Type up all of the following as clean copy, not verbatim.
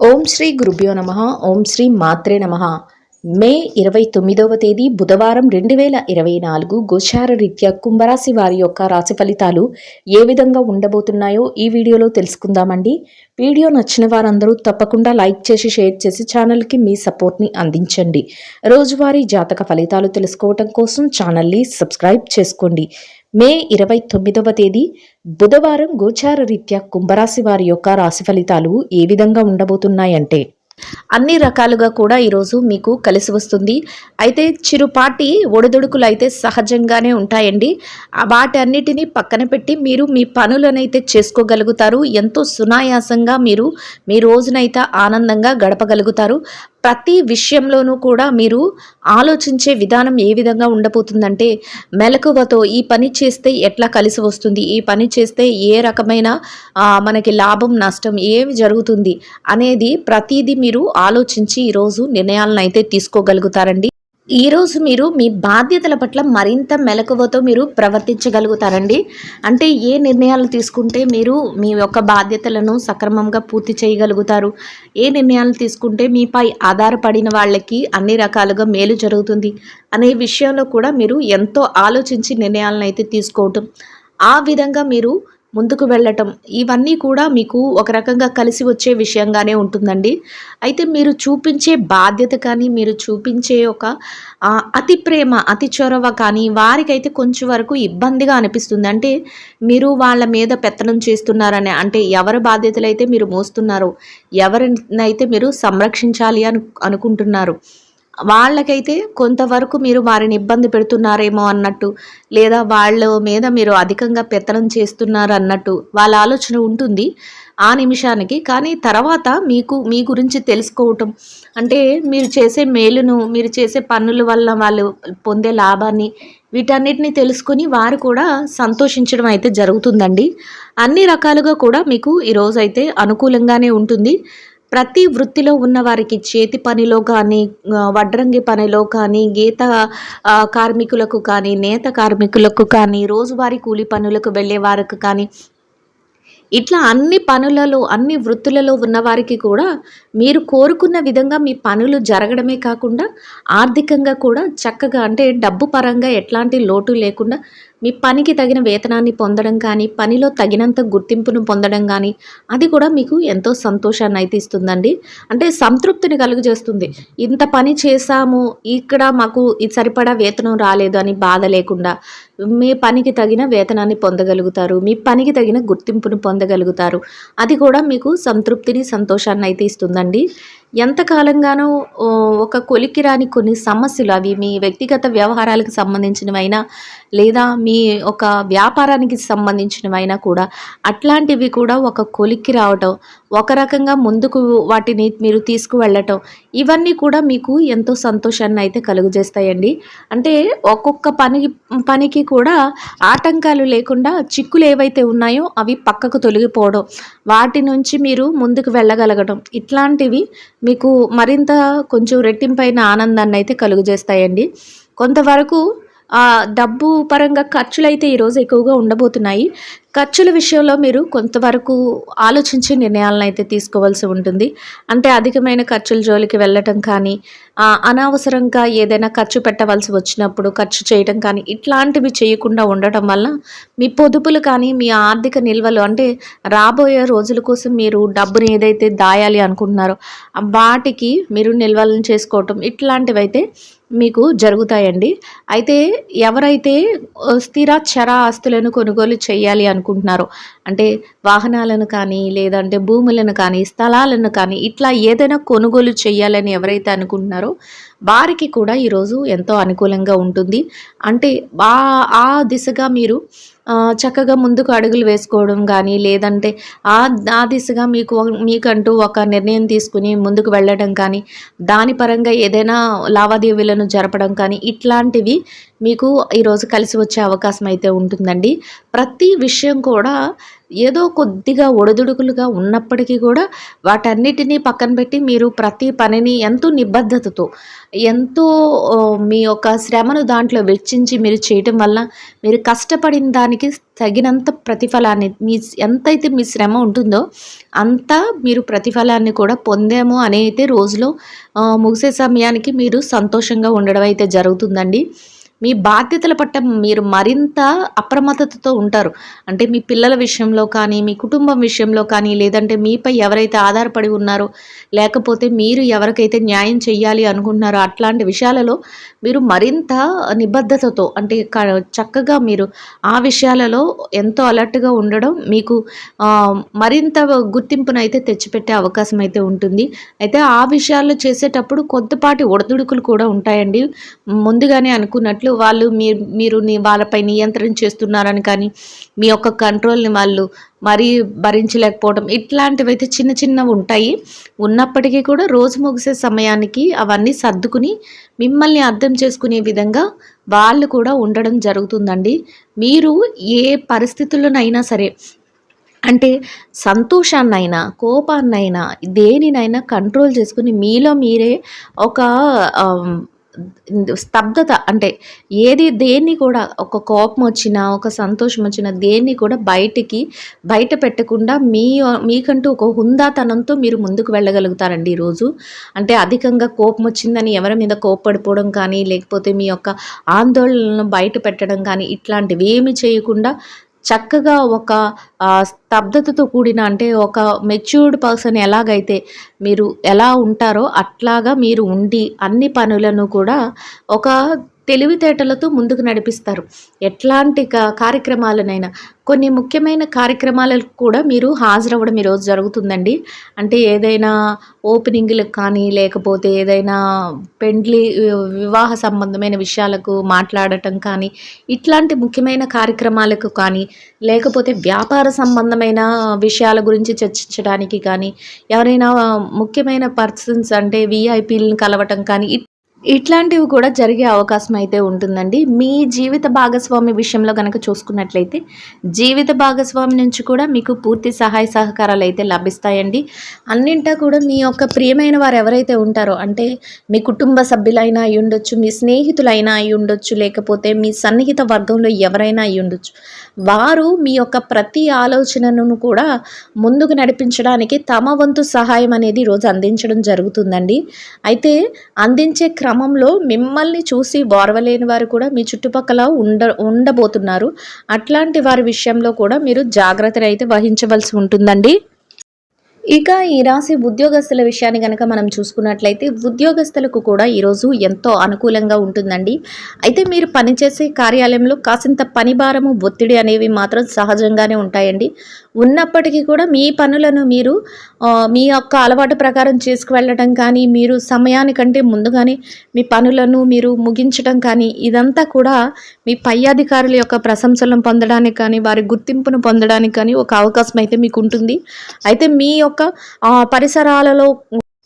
ఓం శ్రీ గురుభ్యో నమః. ఓం శ్రీ మాత్రే నమః. మే 29వ తేదీ బుధవారం 2024 గోచార రీత్యా కుంభరాశి వారి యొక్క రాశి ఫలితాలు ఏ విధంగా ఉండబోతున్నాయో ఈ వీడియోలో తెలుసుకుందామండి. వీడియో నచ్చిన వారందరూ తప్పకుండా లైక్ చేసి షేర్ చేసి ఛానల్కి మీ సపోర్ట్ని అందించండి. రోజువారీ జాతక ఫలితాలు తెలుసుకోవటం కోసం ఛానల్ని సబ్స్క్రైబ్ చేసుకోండి. మే 29వ తేదీ బుధవారం గోచార రీత్యా కుంభరాశి వారి యొక్క రాశి ఫలితాలు ఏ విధంగా ఉండబోతున్నాయంటే అన్ని రకాలుగా కూడా ఈరోజు మీకు కలిసి వస్తుంది. అయితే చిరుపాటి ఒడిదుడుకులు అయితే సహజంగానే ఉంటాయండి. వాటన్నిటినీ పక్కన పెట్టి మీరు మీ పనులనైతే చేసుకోగలుగుతారు. ఎంతో సునాయాసంగా మీరు మీ రోజునైతే ఆనందంగా గడపగలుగుతారు. ప్రతి విషయంలోనూ కూడా మీరు ఆలోచించే విధానం ఏ విధంగా ఉండబోతుందంటే, మెలకువతో ఈ పని చేస్తే ఎట్లా కలిసి వస్తుంది, ఈ పని చేస్తే ఏ రకమైన మనకి లాభం నష్టం ఏమి జరుగుతుంది అనేది ప్రతిదీ మీరు ఆలోచించి ఈరోజు నిర్ణయాలను అయితే తీసుకోగలుగుతారండి. ఈరోజు మీరు మీ బాధ్యతల పట్ల మరింత మెలకువతో మీరు ప్రవర్తించగలుగుతారండి. అంటే ఏ నిర్ణయాలు తీసుకుంటే మీరు మీ యొక్క బాధ్యతలను సక్రమంగా పూర్తి చేయగలుగుతారు, ఏ నిర్ణయాలు తీసుకుంటే మీపై ఆధారపడిన వాళ్ళకి అన్ని రకాలుగా మేలు జరుగుతుంది అనే విషయంలో కూడా మీరు ఎంతో ఆలోచించి నిర్ణయాలను అయితే తీసుకోవటం, ఆ విధంగా మీరు ముందుకు వెళ్ళటం, ఇవన్నీ కూడా మీకు ఒక రకంగా కలిసి వచ్చే విషయంగానే ఉంటుందండి. అయితే మీరు చూపించే బాధ్యత కానీ, మీరు చూపించే ఒక అతి ప్రేమ, అతి చొరవ కానీ వారికైతే కొంచెం వరకు ఇబ్బందిగా అనిపిస్తుంది. అంటే మీరు వాళ్ళ మీద పెత్తనం చేస్తున్నారని, అంటే ఎవరి బాధ్యతలు అయితే మీరు మోస్తున్నారో, ఎవరినైతే మీరు సంరక్షించాలి అనుకుంటున్నారు వాళ్ళకైతే కొంతవరకు మీరు వారిని ఇబ్బంది పెడుతున్నారేమో అన్నట్టు, లేదా వాళ్ళ మీద మీరు అధికంగా పెత్తనం చేస్తున్నారు అన్నట్టు వాళ్ళ ఆలోచన ఉంటుంది ఆ నిమిషానికి. కానీ తర్వాత మీ గురించి తెలుసుకోవటం, అంటే మీరు చేసే మేలును, మీరు చేసే పనుల వల్ల వాళ్ళు పొందే లాభాన్ని, వీటన్నిటిని తెలుసుకొని వారు కూడా సంతోషించడం అయితే జరుగుతుందండి. అన్ని రకాలుగా కూడా మీకు ఈరోజైతే అనుకూలంగానే ఉంటుంది. ప్రతి వృత్తిలో ఉన్న వారికి చేతి పనిలో కానీ, వడ్రంగి పనిలో కానీ, గీత కార్మికులకు కానీ, నేత కార్మికులకు కానీ, రోజువారీ కూలి పనులకు వెళ్ళే వారికి కానీ, ఇట్లా అన్ని పనులలో, అన్ని వృత్తులలో ఉన్నవారికి కూడా మీరు కోరుకున్న విధంగా మీ పనులు జరగడమే కాకుండా ఆర్థికంగా కూడా చక్కగా, అంటే డబ్బు పరంగా ఎట్లాంటి లోటు లేకుండా మీ పనికి తగిన వేతనాన్ని పొందడం కానీ, పనిలో తగినంత గుర్తింపును పొందడం కానీ, అది కూడా మీకు ఎంతో సంతోషాన్ని అయితే ఇస్తుందండి. అంటే సంతృప్తిని కలుగజేస్తుంది. ఇంత పని చేశాము, ఇక్కడ మాకు ఇది సరిపడా వేతనం రాలేదు అని బాధ లేకుండా మీ పనికి తగిన వేతనాన్ని పొందగలుగుతారు, మీ పనికి తగిన గుర్తింపును పొందగలుగుతారు. అది కూడా మీకు సంతృప్తిని, సంతోషాన్ని అయితే ఇస్తుందండి. ఎంతకాలంగానో ఒక కొలికి రాని కొన్ని సమస్యలు, అవి మీ వ్యక్తిగత వ్యవహారాలకు సంబంధించినవైనా, లేదా మీ ఒక వ్యాపారానికి సంబంధించినవైనా కూడా అట్లాంటివి కూడా ఒక కొలిక్కి రావటం, ఒక రకంగా ముందుకు వాటిని మీరు తీసుకువెళ్ళటం, ఇవన్నీ కూడా మీకు ఎంతో సంతోషాన్ని అయితే కలుగజేస్తాయండి. అంటే ఒక్కొక్క పనికి కూడా ఆటంకాలు లేకుండా చిక్కులు ఏవైతే ఉన్నాయో అవి పక్కకు తొలగిపోవడం, వాటి నుంచి మీరు ముందుకు వెళ్ళగలగడం, ఇట్లాంటివి మీకు మరింత కొంచెం రెట్టింపైన ఆనందాన్ని అయితే కలుగజేస్తాయండి. కొంతవరకు డబ్బు పరంగా ఖర్చులైతే ఈరోజు ఎక్కువగా ఉండబోతున్నాయి. ఖర్చుల విషయంలో మీరు కొంతవరకు ఆలోచించి నిర్ణయాలను అయితే తీసుకోవాల్సి ఉంటుంది. అంటే అధికమైన ఖర్చుల జోలికి వెళ్ళటం కానీ, అనవసరంగా ఏదైనా ఖర్చు పెట్టవలసి వచ్చినప్పుడు ఖర్చు చేయడం కానీ, ఇట్లాంటివి చేయకుండా ఉండటం వల్ల మీ పొదుపులు కానీ, మీ ఆర్థిక నిల్వలు, అంటే రాబోయే రోజుల కోసం మీరు డబ్బుని ఏదైతే దాయాలి అనుకుంటున్నారో వాటికి మీరు నిల్వలను చేసుకోవటం, ఇట్లాంటివైతే మీకు జరుగుతాయండి. అయితే ఎవరైతే స్థిర చర ఆస్తులను కొనుగోలు చేయాలి అనుకుంటున్నారో, అంటే వాహనాలను కానీ, లేదంటే భూములను కానీ, స్థలాలను కానీ, ఇట్లా ఏదైనా కొనుగోలు చేయాలని ఎవరైతే అనుకుంటున్నారో వారికి కూడా ఈరోజు ఎంతో అనుకూలంగా ఉంటుంది. అంటే ఆ దిశగా మీరు చక్కగా ముందుకు అడుగులు వేసుకోవడం కానీ, లేదంటే ఆ దిశగా మీకంటూ ఒక నిర్ణయం తీసుకుని ముందుకు వెళ్ళడం కానీ, దాని పరంగా ఏదైనా లావాదేవీలను జరపడం కానీ, ఇట్లాంటివి మీకు ఈరోజు కలిసి వచ్చే అవకాశం అయితే ఉంటుందండి. ప్రతి విషయం కూడా ఏదో కొద్దిగా ఒడిదుడుకులుగా ఉన్నప్పటికీ కూడా వాటన్నిటినీ పక్కన పెట్టి మీరు ప్రతి పనిని ఎంతో నిబద్ధతతో, ఎంతో మీ యొక్క శ్రమను దాంట్లో వెచ్చించి మీరు చేయటం వల్ల మీరు కష్టపడిన దానికి తగినంత ప్రతిఫలాన్ని ఎంతైతే మీ శ్రమ ఉంటుందో అంత మీరు ప్రతిఫలాన్ని కూడా పొందాము అని అయితే రోజులో ముగిసే సమయానికి మీరు సంతోషంగా ఉండడం అయితే జరుగుతుందండి. మీ బాధ్యతల పట్ల మీరు మరింత అప్రమత్తతతో ఉంటారు. అంటే మీ పిల్లల విషయంలో కానీ, మీ కుటుంబం విషయంలో కానీ, లేదంటే మీపై ఎవరైతే ఆధారపడి ఉన్నారో, లేకపోతే మీరు ఎవరికైతే న్యాయం చేయాలి అనుకుంటున్నారో అట్లాంటి విషయాలలో మీరు మరింత నిబద్ధతతో అంటే చక్కగా మీరు ఆ విషయాలలో ఎంతో అలర్ట్‌గా ఉండడం మీకు మరింత గుర్తింపునైతే తెచ్చిపెట్టే అవకాశం అయితే ఉంటుంది. అయితే ఆ విషయాల్లో చేసేటప్పుడు కొద్దిపాటి ఒడిదుడుకులు కూడా ఉంటాయండి. ముందుగానే అనుకున్నట్లు వాళ్ళు మీరు వాళ్ళపై నియంత్రణ చేస్తున్నారని కానీ, మీ యొక్క కంట్రోల్‌ని వాళ్ళు మరీ భరించలేకపోవడం ఇట్లాంటివైతే చిన్న చిన్నవి ఉంటాయి. ఉన్నప్పటికీ కూడా రోజు ముగిసే సమయానికి అవన్నీ సర్దుకుని మిమ్మల్ని అర్థం చేసుకునే విధంగా వాళ్ళు కూడా ఉండడం జరుగుతుందండి. మీరు ఏ పరిస్థితుల్లోనైనా సరే అంటే సంతోషాన్నైనా, కోపాన్నైనా, దేనినైనా కంట్రోల్ చేసుకొని మీలో మీరే ఒక ఆహ్, స్తబ్దత అంటే దేన్ని కూడా ఒక కోపం వచ్చినా, ఒక సంతోషం వచ్చినా దేన్ని కూడా బయట పెట్టకుండా మీకంటూ ఒక హుందాతనంతో మీరు ముందుకు వెళ్ళగలుగుతారండి ఈరోజు. అంటే అధికంగా కోపం వచ్చిందని ఎవరి మీద కోప్పడిపోవడం కానీ, లేకపోతే మీ యొక్క ఆందోళనలను బయట పెట్టడం కానీ ఇట్లాంటివేమీ చేయకుండా చక్కగా ఒక స్తబ్దతతో కూడిన అంటే ఒక మెచ్యూర్డ్ పర్సన్ ఎలాగైతే మీరు ఎలా ఉంటారో అట్లాగా మీరు ఉండి అన్ని పనులను కూడా ఒక తెలివితేటలతో ముందుకు నడిపిస్తారు. ఎట్లాంటి కార్యక్రమాలనైనా కొన్ని ముఖ్యమైన కార్యక్రమాలకు కూడా మీరు హాజరవ్వడం ఈరోజు జరుగుతుందండి. అంటే ఏదైనా ఓపెనింగ్‌లకు కానీ, లేకపోతే ఏదైనా పెండ్లి వివాహ సంబంధమైన విషయాలకు మాట్లాడటం కానీ, ఇట్లాంటి ముఖ్యమైన కార్యక్రమాలకు కానీ, లేకపోతే వ్యాపార సంబంధమైన విషయాల గురించి చర్చించడానికి కానీ, ఎవరైనా ముఖ్యమైన పర్సన్స్ అంటే వీఐపీలని కలవటం కానీ ఇట్లాంటివి కూడా జరిగే అవకాశం అయితే ఉంటుందండి. మీ జీవిత భాగస్వామి విషయంలో గనక చూసుకున్నట్లయితే, జీవిత భాగస్వామి నుంచి కూడా మీకు పూర్తి సహాయ సహకారాలు అయితే లభిస్తాయండి. అన్నింటా కూడా మీ యొక్క ప్రియమైన వారు ఎవరైతే ఉంటారో అంటే మీ కుటుంబ సభ్యులైనా అయ్యుండొచ్చు, మీ స్నేహితులైనా అయ్యుండొచ్చు, లేకపోతే మీ సన్నిహిత వర్గంలో ఎవరైనా అయ్యుండొచ్చు. వారు మీ యొక్క ప్రతి ఆలోచనను కూడా ముందుకు నడిపించడానికి తమ వంతు సహాయం అనేది ఈరోజు అందించడం జరుగుతుందండి. అయితే అందించే క్రమంలో మిమ్మల్ని చూసి ఓర్వలేని వారు కూడా మీ చుట్టుపక్కల ఉండబోతున్నారు. అట్లాంటి వారి విషయంలో కూడా మీరు జాగ్రత్తలు అయితే వహించవలసి ఉంటుందండి. ఇక ఈ రాశి ఉద్యోగస్తుల విషయాన్ని గనక మనం చూసుకున్నట్లయితే ఉద్యోగస్తులకు కూడా ఈరోజు ఎంతో అనుకూలంగా ఉంటుందండి. అయితే మీరు పనిచేసే కార్యాలయంలో కాసింత పని భారము, ఒత్తిడి అనేవి మాత్రం సహజంగానే ఉంటాయండి. ఉన్నప్పటికీ కూడా మీ పనులను మీరు మీ యొక్క అలవాటు ప్రకారం చేసుకువెళ్ళటం కానీ, మీరు సమయానికంటే ముందుగానే మీ పనులను మీరు ముగించడం కానీ, ఇదంతా కూడా మీ పై అధికారుల యొక్క ప్రశంసలను పొందడానికి కానీ, వారి గుర్తింపును పొందడానికి కానీ ఒక అవకాశం అయితే మీకు ఉంటుంది. అయితే మీ యొక్క పరిసరాలలో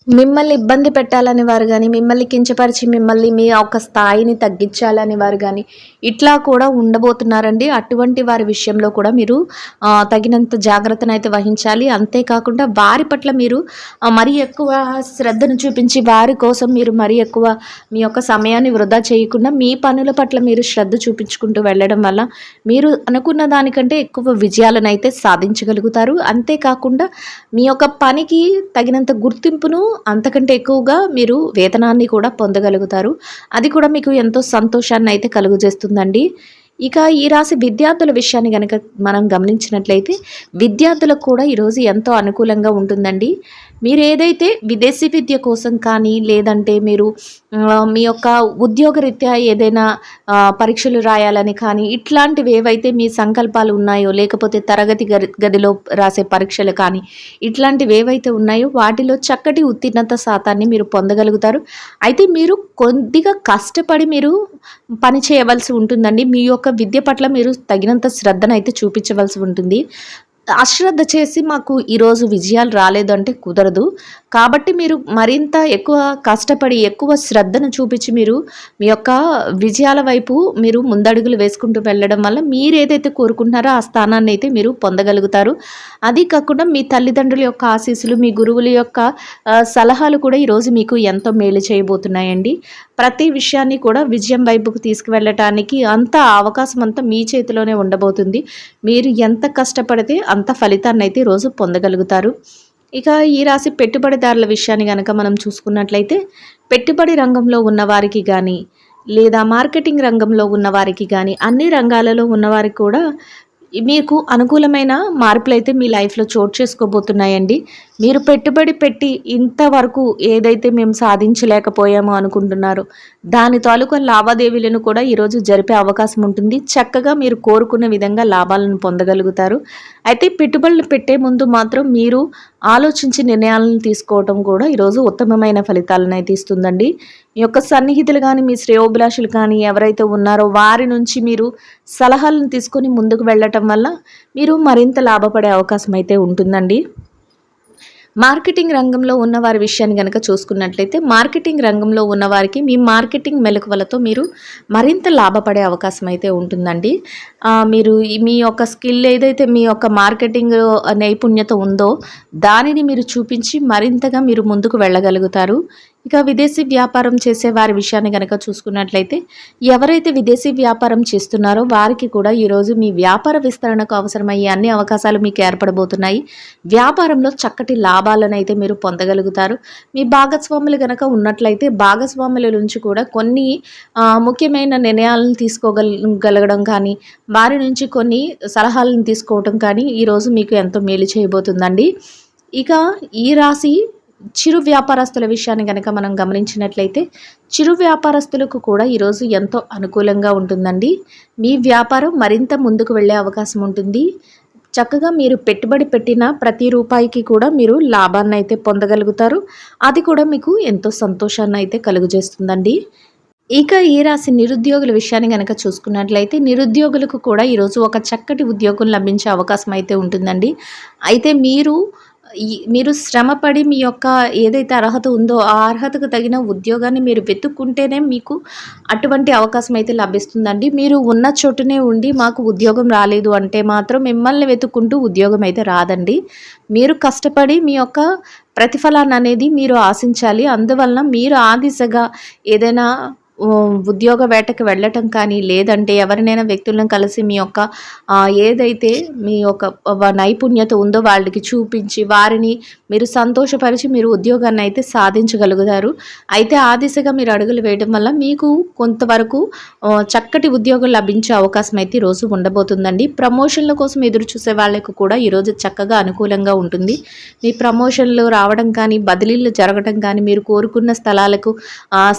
మిమ్మల్ని ఇబ్బంది పెట్టాలని వారు గానీ, మిమ్మల్ని కించపరిచి మిమ్మల్ని మీ యొక్క స్థాయిని తగ్గించాలని వారు గానీ, ఇట్లా కూడా ఉండబోతున్నారండి. అటువంటి వారి విషయంలో కూడా మీరు తగినంత జాగ్రత్తనైతే వహించాలి. అంతేకాకుండా వారి పట్ల మీరు మరీ ఎక్కువ శ్రద్ధను చూపించి వారి కోసం మీరు మరీ ఎక్కువ మీ యొక్క సమయాన్ని వృధా చేయకుండా మీ పనుల పట్ల మీరు శ్రద్ధ చూపించుకుంటూ వెళ్ళడం వల్ల మీరు అనుకున్న దానికంటే ఎక్కువ విజయాలనైతే సాధించగలుగుతారు. అంతేకాకుండా మీ యొక్క పనికి తగినంత గుర్తింపును అంతకంటే ఎక్కువగా మీరు వేతనాన్ని కూడా పొందగలుగుతారు. అది కూడా మీకు ఎంతో సంతోషాన్ని అయితే కలుగజేస్తుందండి. ఇక ఈ రాశి విద్యార్థుల విషయాన్ని గనక మనం గమనించినట్లయితే విద్యార్థులకు కూడా ఈరోజు ఎంతో అనుకూలంగా ఉంటుందండి. మీరు ఏదైతే విదేశీ విద్య కోసం కానీ, లేదంటే మీరు మీ యొక్క ఉద్యోగరీత్యా ఏదైనా పరీక్షలు రాయాలని కానీ, ఇట్లాంటివి ఏవైతే మీ సంకల్పాలు ఉన్నాయో, లేకపోతే తరగతి గదిలో రాసే పరీక్షలు కానీ, ఇట్లాంటివి ఏవైతే ఉన్నాయో వాటిలో చక్కటి ఉత్తీర్ణత శాతాన్ని మీరు పొందగలుగుతారు. అయితే మీరు కొద్దిగా కష్టపడి మీరు పని చేయవలసి ఉంటుందండి. మీ యొక్క విద్య పట్ల మీరు తగినంత శ్రద్ధనైతే చూపించవలసి ఉంటుంది. అశ్రద్ధ చేసి మాకు ఈరోజు విజయాలు రాలేదు అంటే కుదరదు. కాబట్టి మీరు మరింత ఎక్కువ కష్టపడి, ఎక్కువ శ్రద్ధను చూపించి మీరు మీ యొక్క విజయాల వైపు మీరు ముందడుగులు వేసుకుంటూ వెళ్ళడం వల్ల మీరేదైతే కోరుకుంటున్నారో ఆ స్థానాన్నయితే మీరు పొందగలుగుతారు. అది కాకుండా మీ తల్లిదండ్రుల యొక్క ఆశీస్సులు, మీ గురువుల యొక్క సలహాలు కూడా ఈరోజు మీకు ఎంతో మేలు చేయబోతున్నాయండి. ప్రతి విషయాన్ని కూడా విజయం వైపుకు తీసుకువెళ్ళటానికి అవకాశం అంతా మీ చేతిలోనే ఉండబోతుంది. మీరు ఎంత కష్టపడితే అంత ఫలితాన్నయితే ఈరోజు పొందగలుగుతారు. ఇక ఈ రాశి పెట్టుబడిదారుల విషయాన్ని గనక మనం చూసుకున్నట్లయితే, పెట్టుబడి రంగంలో ఉన్నవారికి గానీ, లేదా మార్కెటింగ్ రంగంలో ఉన్నవారికి గానీ, అన్ని రంగాలలో ఉన్నవారికి కూడా మీకు అనుకూలమైన మార్పులైతే మీ లైఫ్‌లో చోటు చేసుకోబోతున్నాయండి. మీరు పెట్టుబడి పెట్టి ఇంతవరకు ఏదైతే మేము సాధించలేకపోయామో అనుకుంటున్నారో, దాని తాలూకా లావాదేవీలను కూడా ఈరోజు జరిపే అవకాశం ఉంటుంది. చక్కగా మీరు కోరుకున్న విధంగా లాభాలను పొందగలుగుతారు. అయితే పెట్టుబడులు పెట్టే ముందు మాత్రం మీరు ఆలోచించి నిర్ణయాలను తీసుకోవటం కూడా ఈరోజు ఉత్తమమైన ఫలితాలనైతే ఇస్తుందండి. మీ యొక్క సన్నిహితులు కానీ, మీ శ్రేయోభిలాషులు కానీ ఎవరైతే ఉన్నారో వారి నుంచి మీరు సలహాలను తీసుకొని ముందుకు వెళ్ళటం వల్ల మీరు మరింత లాభపడే అవకాశం అయితే ఉంటుందండి. మార్కెటింగ్ రంగంలో ఉన్న వారి విషయాన్ని గనక చూసుకున్నట్లయితే, మార్కెటింగ్ రంగంలో ఉన్నవారికి మీ మార్కెటింగ్ మెలకువలతో మీరు మరింత లాభపడే అవకాశం అయితే ఉంటుందండి. మీరు మీ యొక్క స్కిల్ ఏదైతే మీ యొక్క మార్కెటింగ్ నైపుణ్యత ఉందో దానిని మీరు చూపించి మరింతగా మీరు ముందుకు వెళ్ళగలుగుతారు. ఇక విదేశీ వ్యాపారం చేసే వారి విషయాన్ని గనక చూసుకున్నట్లయితే, ఎవరైతే విదేశీ వ్యాపారం చేస్తున్నారో వారికి కూడా ఈరోజు మీ వ్యాపార విస్తరణకు అవసరమయ్యే అన్ని అవకాశాలు మీకు ఏర్పడబోతున్నాయి. వ్యాపారంలో చక్కటి లాభాలను అయితే మీరు పొందగలుగుతారు. మీ భాగస్వాములు గనక ఉన్నట్లయితే భాగస్వాముల నుంచి కూడా కొన్ని ముఖ్యమైన నిర్ణయాలను తీసుకోగలగడం కానీ, వారి నుంచి కొన్ని సలహాలను తీసుకోవటం కానీ ఈరోజు మీకు ఎంతో మేలు చేయబోతుందండి. ఇక ఈ రాశి చిరు వ్యాపారస్తుల విషయాన్ని కనుక మనం గమనించినట్లయితే, చిరు వ్యాపారస్తులకు కూడా ఈరోజు ఎంతో అనుకూలంగా ఉంటుందండి. మీ వ్యాపారం మరింత ముందుకు వెళ్ళే అవకాశం ఉంటుంది. చక్కగా మీరు పెట్టుబడి పెట్టిన ప్రతి రూపాయికి కూడా మీరు లాభాన్ని అయితే పొందగలుగుతారు. అది కూడా మీకు ఎంతో సంతోషాన్ని అయితే కలుగజేస్తుందండి. ఇక ఈ రాశి నిరుద్యోగుల విషయాన్ని కనుక చూసుకున్నట్లయితే, నిరుద్యోగులకు కూడా ఈరోజు ఒక చక్కటి ఉద్యోగం లభించే అవకాశం అయితే ఉంటుందండి. అయితే మీరు శ్రమపడి మీ యొక్క ఏదైతే అర్హత ఉందో ఆ అర్హతకు తగిన ఉద్యోగాన్ని మీరు వెతుక్కుంటేనే మీకు అటువంటి అవకాశం అయితే లభిస్తుందండి. మీరు ఉన్న చోటునే ఉండి మాకు ఉద్యోగం రాలేదు అంటే మాత్రం మిమ్మల్ని వెతుక్కుంటూ ఉద్యోగం అయితే రాదండి. మీరు కష్టపడి మీ యొక్క ప్రతిఫలాన్ని అనేది మీరు ఆశించాలి. అందువలన మీరు ఆ దిశగా ఏదైనా ఉద్యోగ వేటకి వెళ్ళటం కానీ, లేదంటే ఎవరినైనా వ్యక్తులను కలిసి మీ యొక్క ఏదైతే మీ యొక్క నైపుణ్యత ఉందో వాళ్ళకి చూపించి, వారిని మీరు సంతోషపరిచి మీరు ఉద్యోగాన్ని అయితే సాధించగలుగుతారు. అయితే ఆ దిశగా మీరు అడుగులు వేయడం వల్ల మీకు కొంతవరకు చక్కటి ఉద్యోగం లభించే అవకాశం అయితే ఈరోజు ఉండబోతుందండి. ప్రమోషన్ల కోసం ఎదురు చూసే వాళ్ళకు కూడా ఈరోజు చక్కగా అనుకూలంగా ఉంటుంది. మీ ప్రమోషన్లు రావడం కానీ, బదిలీలు జరగడం కానీ, మీరు కోరుకున్న స్థలాలకు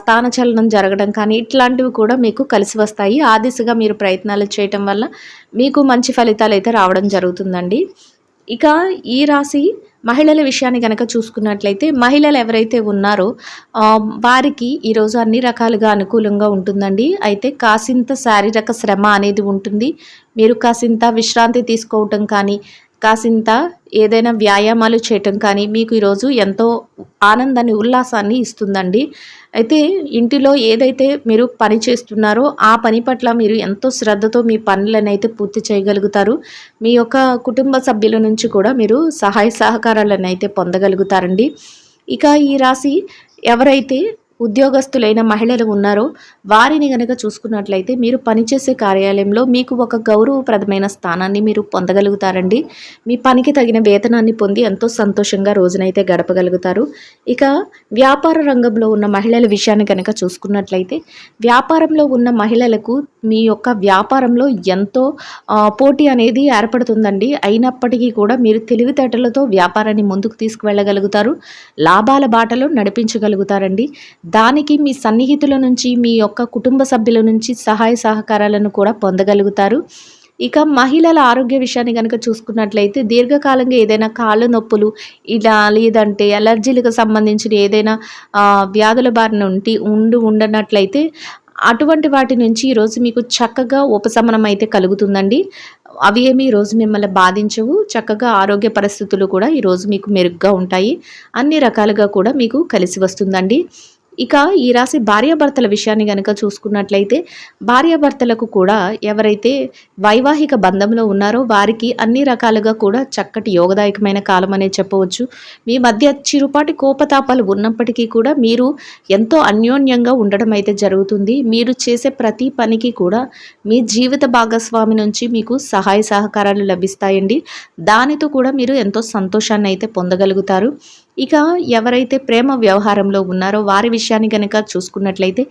స్థానచలనం జరగడం కానీ ఇట్లాంటివి కూడా మీకు కలిసి వస్తాయి. ఆ దిశగా మీరు ప్రయత్నాలు చేయటం వల్ల మీకు మంచి ఫలితాలు అయితే రావడం జరుగుతుందండి. ఇక ఈ రాశి మహిళల విషయాన్ని కనుక చూసుకున్నట్లయితే, మహిళలు ఎవరైతే ఉన్నారో వారికి ఈరోజు అన్ని రకాలుగా అనుకూలంగా ఉంటుందండి. అయితే కాసింత శారీరక శ్రమ అనేది ఉంటుంది. మీరు కాసింత విశ్రాంతి తీసుకోవటం కానీ, కాసింత ఏదైనా వ్యాయామాలు చేయటం కానీ మీకు ఈరోజు ఎంతో ఆనందాన్ని, ఉల్లాసాన్ని ఇస్తుందండి. అయితే ఇంటిలో ఏదైతే మీరు పని చేస్తున్నారో ఆ పని పట్ల మీరు ఎంతో శ్రద్ధతో మీ పనులను అయితే పూర్తి చేయగలుగుతారు. మీ యొక్క కుటుంబ సభ్యుల నుంచి కూడా మీరు సహాయ సహకారాలను అయితే పొందగలుగుతారండి. ఇక ఈ రాశి ఎవరైతే ఉద్యోగస్తులైన మహిళలు ఉన్నారో వారిని గనక చూసుకున్నట్లయితే, మీరు పనిచేసే కార్యాలయంలో మీకు ఒక గౌరవప్రదమైన స్థానాన్ని మీరు పొందగలుగుతారండి. మీ పనికి తగిన వేతనాన్ని పొంది ఎంతో సంతోషంగా రోజునైతే గడపగలుగుతారు. ఇక వ్యాపార రంగంలో ఉన్న మహిళల విషయాన్ని కనుక చూసుకున్నట్లయితే, వ్యాపారంలో ఉన్న మహిళలకు మీ యొక్క వ్యాపారంలో ఎంతో పోటీ అనేది ఏర్పడుతుందండి. అయినప్పటికీ కూడా మీరు తెలివితేటలతో వ్యాపారాన్ని ముందుకు తీసుకువెళ్ళగలుగుతారు. లాభాల బాటలో నడిపించగలుగుతారండి. దానికి మీ సన్నిహితుల నుంచి, మీ యొక్క కుటుంబ సభ్యుల నుంచి సహాయ సహకారాలను కూడా పొందగలుగుతారు. ఇక మహిళల ఆరోగ్య విషయాన్ని కనుక చూసుకున్నట్లయితే, దీర్ఘకాలంగా ఏదైనా కాళ్ళు నొప్పులు ఇలా లేదంటే అలర్జీలకు సంబంధించిన ఏదైనా వ్యాధుల బారిన ఉండనట్లయితే అటువంటి వాటి నుంచి ఈరోజు మీకు చక్కగా ఉపశమనం అయితే కలుగుతుందండి. అవి ఏమి ఈరోజు మిమ్మల్ని బాధించవు. చక్కగా ఆరోగ్య పరిస్థితులు కూడా ఈరోజు మీకు మెరుగ్గా ఉంటాయి. అన్ని రకాలుగా కూడా మీకు కలిసి వస్తుందండి. ఇక ఈ రాశి భార్యాభర్తల విషయాన్ని గనక చూసుకున్నట్లయితే, భార్యాభర్తలకు కూడా ఎవరైతే వైవాహిక బంధంలో ఉన్నారో వారికి అన్ని రకాలుగా కూడా చక్కటి యోగదాయకమైన కాలం అనే చెప్పవచ్చు. మీ మధ్య చిరుపాటి కోపతాపాలు ఉన్నప్పటికీ కూడా మీరు ఎంతో అన్యోన్యంగా ఉండడం అయితే జరుగుతుంది. మీరు చేసే ప్రతి పనికి కూడా మీ జీవిత భాగస్వామి నుంచి మీకు సహాయ సహకారాలు లభిస్తాయండి. దానితో కూడా మీరు ఎంతో సంతోషాన్ని అయితే పొందగలుగుతారు. ఇక ఎవరైతే ప్రేమ వ్యవహారంలో ఉన్నారో వారి విషయాన్ని గనక చూసుకున్నట్లయితే,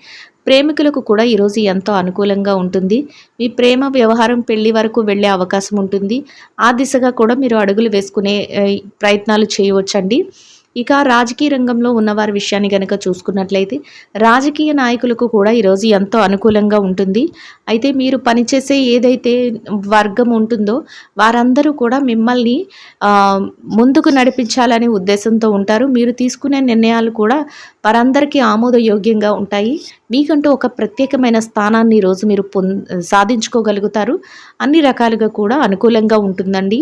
ప్రేమికులకు కూడా ఈరోజు ఎంతో అనుకూలంగా ఉంటుంది. మీ ప్రేమ వ్యవహారం పెళ్లి వరకు వెళ్ళే అవకాశం ఉంటుంది. ఆ దిశగా కూడా మీరు అడుగులు వేసుకునే ప్రయత్నాలు చేయవచ్చండి. ఇక రాజకీయ రంగంలో ఉన్నవారి విషయాన్ని గనక చూసుకున్నట్లయితే, రాజకీయ నాయకులకు కూడా ఈరోజు ఎంతో అనుకూలంగా ఉంటుంది. అయితే మీరు పనిచేసే ఏదైతే వర్గం ఉంటుందో వారందరూ కూడా మిమ్మల్ని ముందుకు నడిపించాలనే ఉద్దేశంతో ఉంటారు. మీరు తీసుకునే నిర్ణయాలు కూడా వారందరికీ ఆమోదయోగ్యంగా ఉంటాయి. మీకంటూ ఒక ప్రత్యేకమైన స్థానాన్ని ఈరోజు మీరు సాధించుకోగలుగుతారు. అన్ని రకాలుగా కూడా అనుకూలంగా ఉంటుందండి.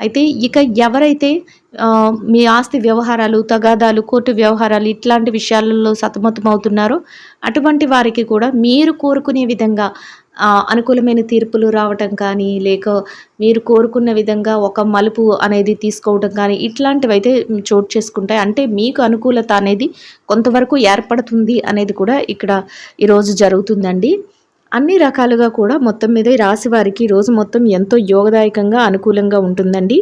అయితే ఇక ఎవరైతే మీ ఆస్తి వ్యవహారాలు, తగాదాలు, కోర్టు వ్యవహారాలు ఇట్లాంటి విషయాలలో సతమతమవుతున్నారో అటువంటి వారికి కూడా మీరు కోరుకునే విధంగా అనుకూలమైన తీర్పులు రావటం కానీ, లేక మీరు కోరుకున్న విధంగా ఒక మలుపు అనేది తీసుకోవటం కానీ ఇట్లాంటివైతే చోటు చేసుకుంటాయి. అంటే మీకు అనుకూలత అనేది కొంతవరకు ఏర్పడుతుంది అనేది కూడా ఇక్కడ ఈరోజు జరుగుతుందండి. అన్ని రకాలుగా కూడా మొత్తం మీద ఈ రాశి వారికి ఈరోజు మొత్తం ఎంతో యోగదాయకంగా అనుకూలంగా ఉంటుందండి.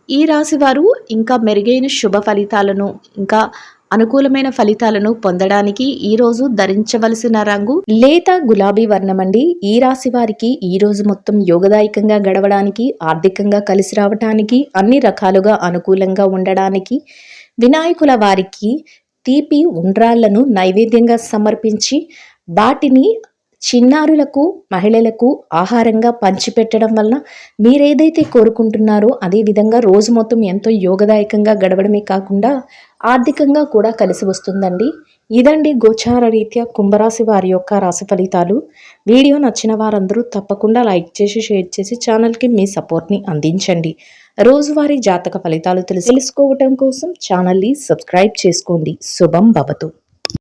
ఈ రాశి వారు ఇంకా మెరుగైన శుభ ఫలితాలను, ఇంకా అనుకూలమైన ఫలితాలను పొందడానికి ఈరోజు ధరించవలసిన రంగు లేత గులాబీ వర్ణం అండి. ఈ రాశి వారికి ఈరోజు మొత్తం యోగదాయకంగా గడవడానికి, ఆర్థికంగా కలిసి రావడానికి, అన్ని రకాలుగా అనుకూలంగా ఉండడానికి వినాయకుల వారికి తీపి ఉండ్రాళ్లను నైవేద్యంగా సమర్పించి వాటిని చిన్నారులకు, మహిళలకు ఆహారంగా పంచిపెట్టడం వల్ల మీరేదైతే కోరుకుంటున్నారో అదే విధంగా రోజు మొత్తం ఎంతో యోగదాయకంగా గడవడమే కాకుండా ఆర్థికంగా కూడా కలిసి వస్తుందండి. ఇదండి గోచార రీత్యా కుంభరాశి వారి యొక్క రాశి ఫలితాలు. వీడియో నచ్చిన వారందరూ తప్పకుండా లైక్ చేసి, షేర్ చేసి ఛానల్కి మీ సపోర్ట్ని అందించండి. రోజువారీ జాతక ఫలితాలు తెలుసుకోవటం కోసం ఛానల్ని సబ్స్క్రైబ్ చేసుకోండి. శుభం భవతు.